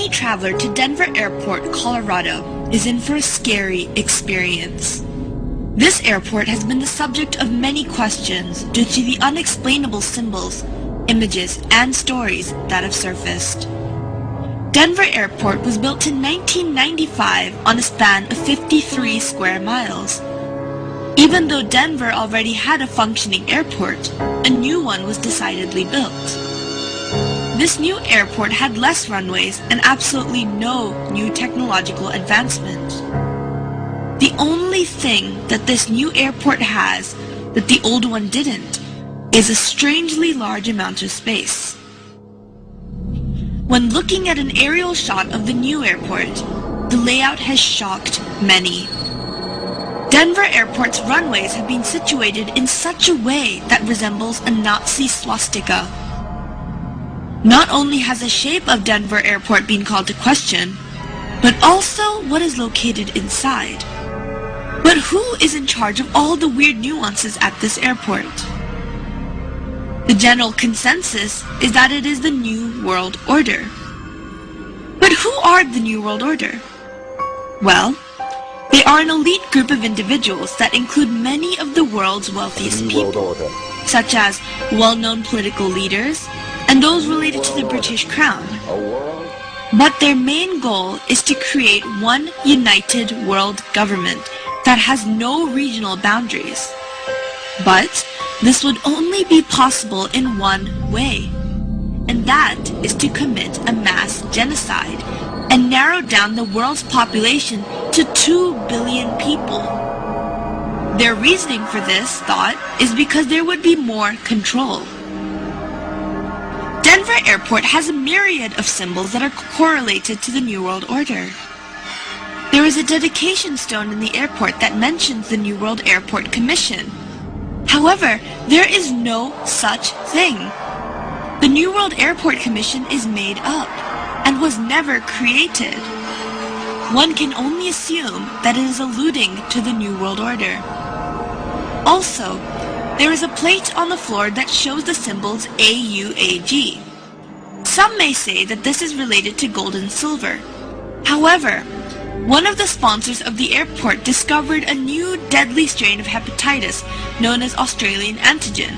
Any traveler to Denver Airport, Colorado, is in for a scary experience. This airport has been the subject of many questions due to the unexplainable symbols, images, and stories that have surfaced. Denver Airport was built in 1995 on a span of 53 square miles. Even though Denver already had a functioning airport, a new one was decidedly built. This new airport had less runways and absolutely no new technological advancement. The only thing that this new airport has that the old one didn't is a strangely large amount of space. When looking at an aerial shot of the new airport, the layout has shocked many. Denver Airport's runways have been situated in such a way that resembles a Nazi swastika. Not only has the shape of Denver Airport been called to question, but also what is located inside. But who is in charge of all the weird nuances at this airport? The general consensus is that it is the New World Order. But who are the New World Order? Well, they are an elite group of individuals that include many of the world's wealthiest people, such as well-known political leaders, and those related to the British Crown. But their main goal is to create one united world government that has no regional boundaries. But this would only be possible in one way, and that is to commit a mass genocide and narrow down the world's population to 2 billion people. Their reasoning for this thought is because there would be more control. Denver Airport has a myriad of symbols that are correlated to the New World Order. There is a dedication stone in the airport that mentions the New World Airport Commission. However, there is no such thing. The New World Airport Commission is made up and was never created. One can only assume that it is alluding to the New World Order. Also, there is a plate on the floor that shows the symbols AUAG. Some may say that this is related to gold and silver. However, one of the sponsors of the airport discovered a new deadly strain of hepatitis known as Australian antigen,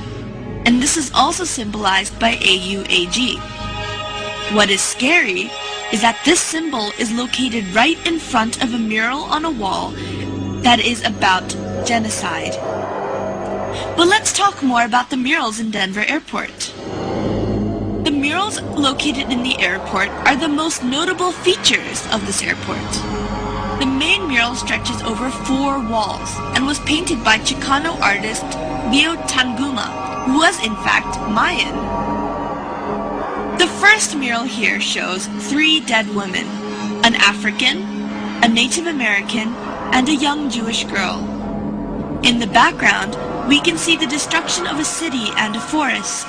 and this is also symbolized by AUAG. What is scary is that this symbol is located right in front of a mural on a wall that is about genocide. But let's talk more about the murals in Denver Airport. The murals located in the airport are the most notable features of this airport. The main mural stretches over 4 walls and was painted by Chicano artist Leo Tanguma, who was in fact Mayan. The first mural here shows 3 dead women, an African, a Native American, and a young Jewish girl. In the background, we can see the destruction of a city and a forest.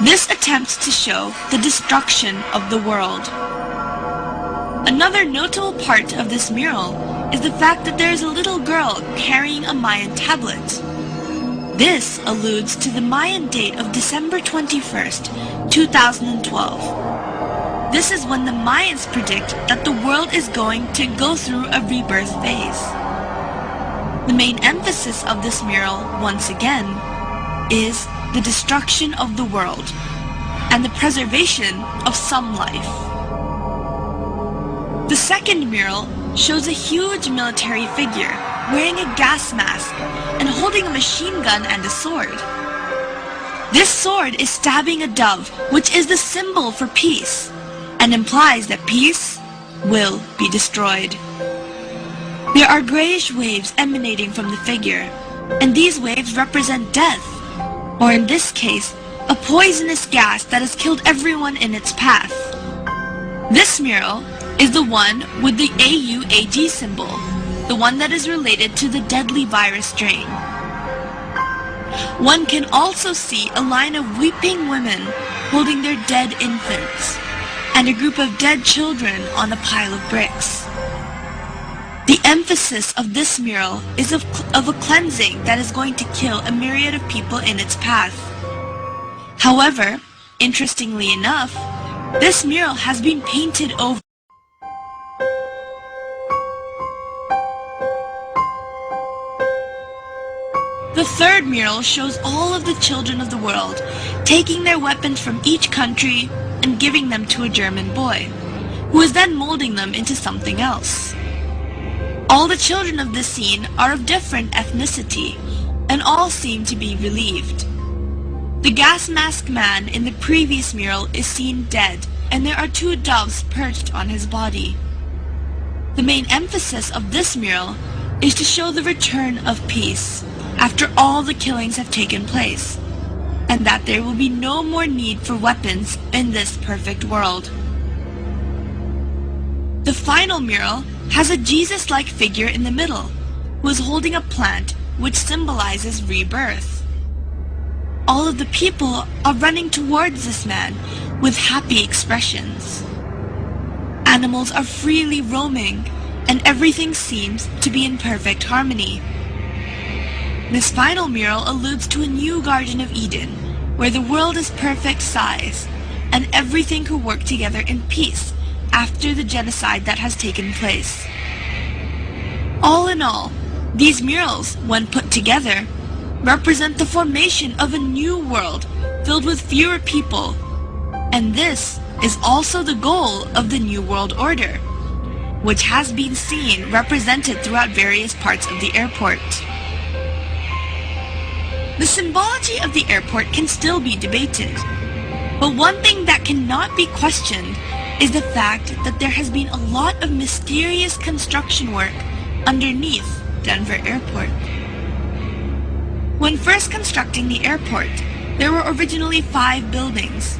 This attempts to show the destruction of the world. Another notable part of this mural is the fact that there is a little girl carrying a Mayan tablet. This alludes to the Mayan date of December 21st, 2012. This is when the Mayans predict that the world is going to go through a rebirth phase. The main emphasis of this mural, once again, is the destruction of the world and the preservation of some life. The second mural shows a huge military figure wearing a gas mask and holding a machine gun and a sword. This sword is stabbing a dove, which is the symbol for peace, and implies that peace will be destroyed. There are grayish waves emanating from the figure, and these waves represent death, or in this case, a poisonous gas that has killed everyone in its path. This mural is the one with the AUAG symbol, the one that is related to the deadly virus strain. One can also see a line of weeping women holding their dead infants, and a group of dead children on a pile of bricks. The emphasis of this mural is of a cleansing that is going to kill a myriad of people in its path. However, interestingly enough, This mural has been painted over. The third mural shows all of the children of the world taking their weapons from each country and giving them to a German boy, who is then molding them into something else. All the children of this scene are of different ethnicity, and all seem to be relieved. The gas mask man in the previous mural is seen dead, and there are 2 doves perched on his body. The main emphasis of this mural is to show the return of peace after all the killings have taken place, and that there will be no more need for weapons in this perfect world. The final mural has a Jesus-like figure in the middle, who is holding a plant which symbolizes rebirth. All of the people are running towards this man with happy expressions. Animals are freely roaming, and everything seems to be in perfect harmony. This final mural alludes to a new Garden of Eden, where the world is perfect size, and everything could work together in peace after the genocide that has taken place. All in all, these murals, when put together, represent the formation of a new world filled with fewer people, and this is also the goal of the New World Order, which has been seen represented throughout various parts of the airport. The symbology of the airport can still be debated, but one thing that cannot be questioned is the fact that there has been a lot of mysterious construction work underneath Denver Airport. When first constructing the airport, there were originally 5 buildings,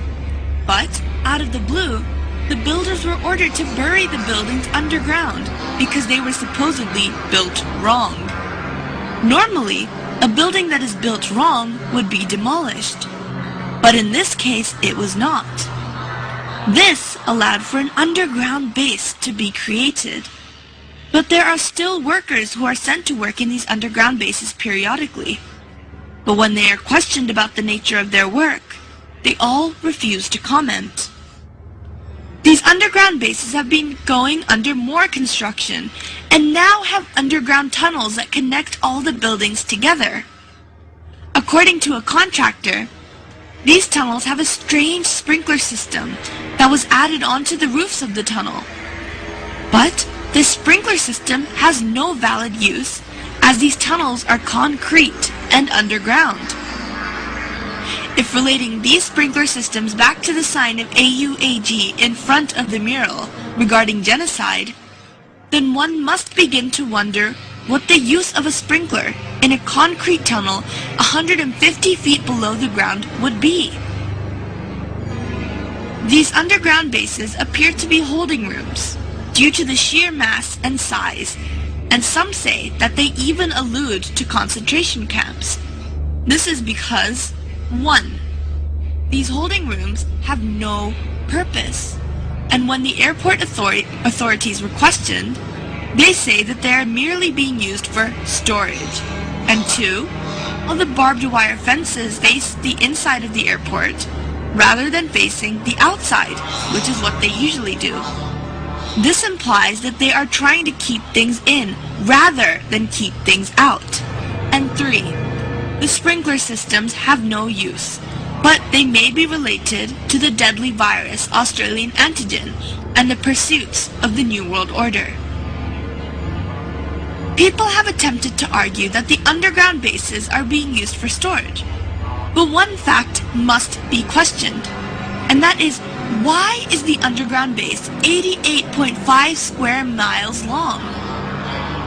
but out of the blue, the builders were ordered to bury the buildings underground because they were supposedly built wrong. Normally, a building that is built wrong would be demolished, but in this case it was not. This allowed for an underground base to be created, but there are still workers who are sent to work in these underground bases periodically. But when they are questioned about the nature of their work, they all refuse to comment. These underground bases have been going under more construction and now have underground tunnels that connect all the buildings together. According to a contractor, these tunnels have a strange sprinkler system that was added onto the roofs of the tunnel. But this sprinkler system has no valid use, as these tunnels are concrete and underground. If relating these sprinkler systems back to the sign of AUAG in front of the mural regarding genocide, then one must begin to wonder what the use of a sprinkler in a concrete tunnel 150 feet below the ground would be. These underground bases appear to be holding rooms due to the sheer mass and size, and some say that they even allude to concentration camps. This is because 1. These holding rooms have no purpose, and when the airport authorities were questioned, they say that they are merely being used for storage. And 2, all the barbed wire fences face the inside of the airport rather than facing the outside, which is what they usually do. This implies that they are trying to keep things in rather than keep things out. And 3, the sprinkler systems have no use, but they may be related to the deadly virus Australian antigen and the pursuits of the New World Order. People have attempted to argue that the underground bases are being used for storage, but one fact must be questioned, and that is, why is the underground base 88.5 square miles long?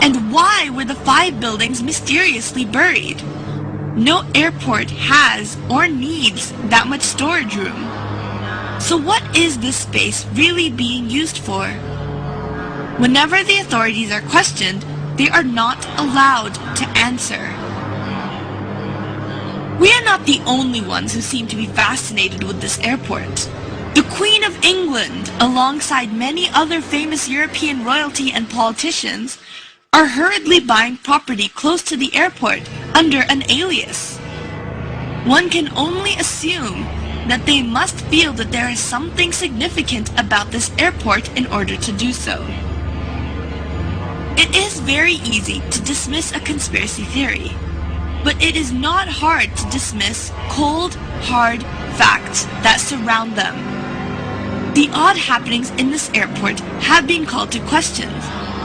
And why were the 5 buildings mysteriously buried? No airport has or needs that much storage room. So what is this space really being used for? Whenever the authorities are questioned, they are not allowed to answer. We are not the only ones who seem to be fascinated with this airport. The Queen of England, alongside many other famous European royalty and politicians, are hurriedly buying property close to the airport under an alias. One can only assume that they must feel that there is something significant about this airport in order to do so. It is very easy to dismiss a conspiracy theory, but it is not hard to dismiss cold, hard facts that surround them. The odd happenings in this airport have been called to questions,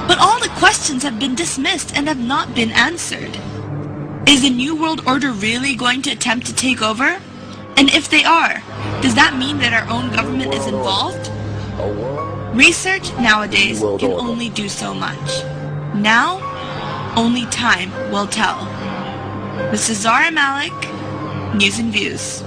but all the questions have been dismissed and have not been answered. Is the New World Order really going to attempt to take over? And if they are, does that mean that our own government is involved? Research nowadays can only do so much. Now, only time will tell. This is Zara Malik, News and Views.